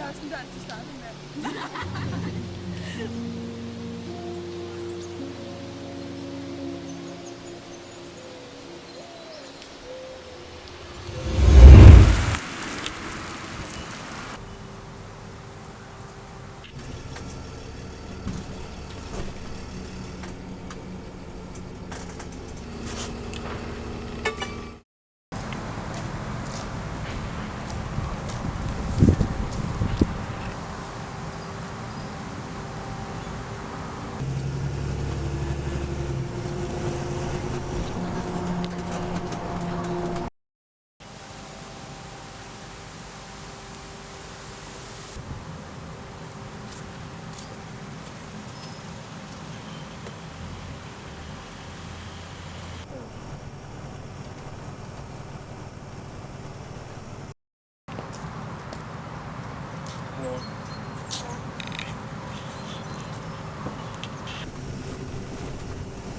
også, som du altid starter med.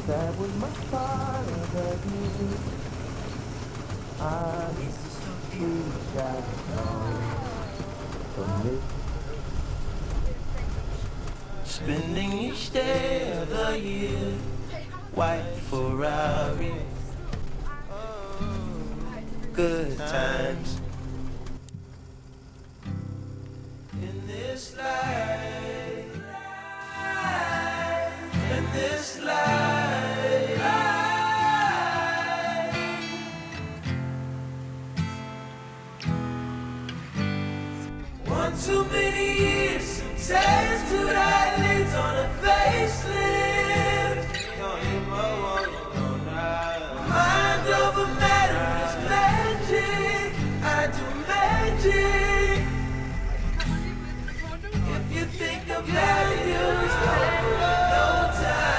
That was my father that you I wish I known from this. Spending each day of the year, white Ferrari, good times. In this life, in this life. One too many years, sometimes two eyelids on a facelift. Mind over matter is magic. I do magic. If you think about it, you'll stop no time.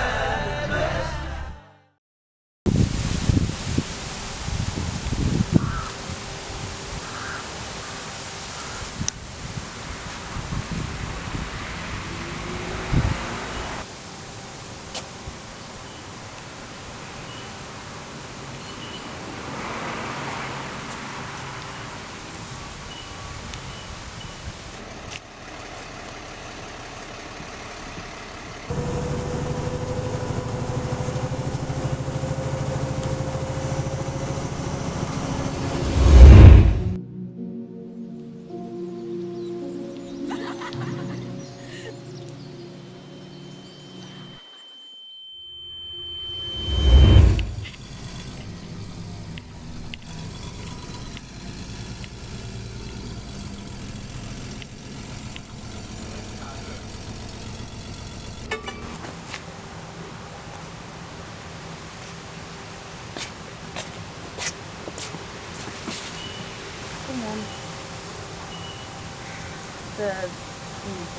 Godmorgen.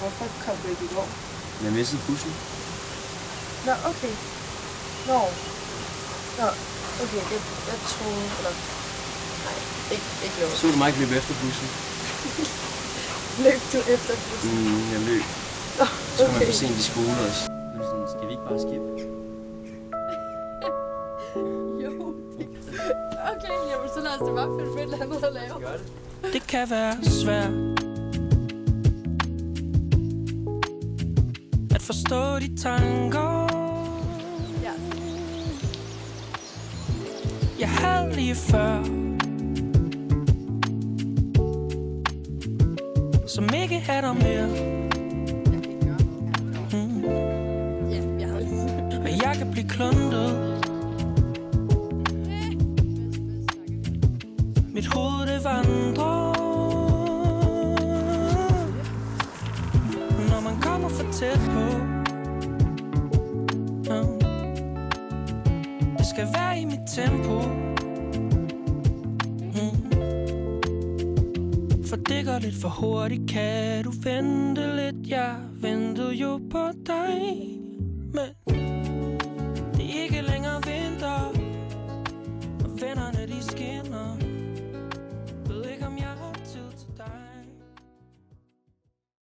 Hvorfor kom du ikke i går? Jeg mistede bussen. Nå, okay. Nå, okay, jeg troede, eller... Nej, ikke noget. Så du mig ikke løbe efter bussen? Løb du efter bussen? Jeg løb. Nå, Så kom okay. jeg for sent i skole også. Nu er det sådan, skal vi ikke bare skippe? Jo. Okay, jamen så lad os da bare finde på et eller andet at lave. Gør det. Det kan være svært at forstå de tanker, Ja. jeg havde lige før, som ikke er der mere. Ja, jeg havde... Og jeg kan blive kluntet. Mit hoved det vandrer, når man kommer for tæt på. Det skal være i mit tempo. For det går lidt for hurtigt. Kan du vente lidt? Jeg ventede jo på dig, men det er ikke længere vinter, og vennerne de skinner.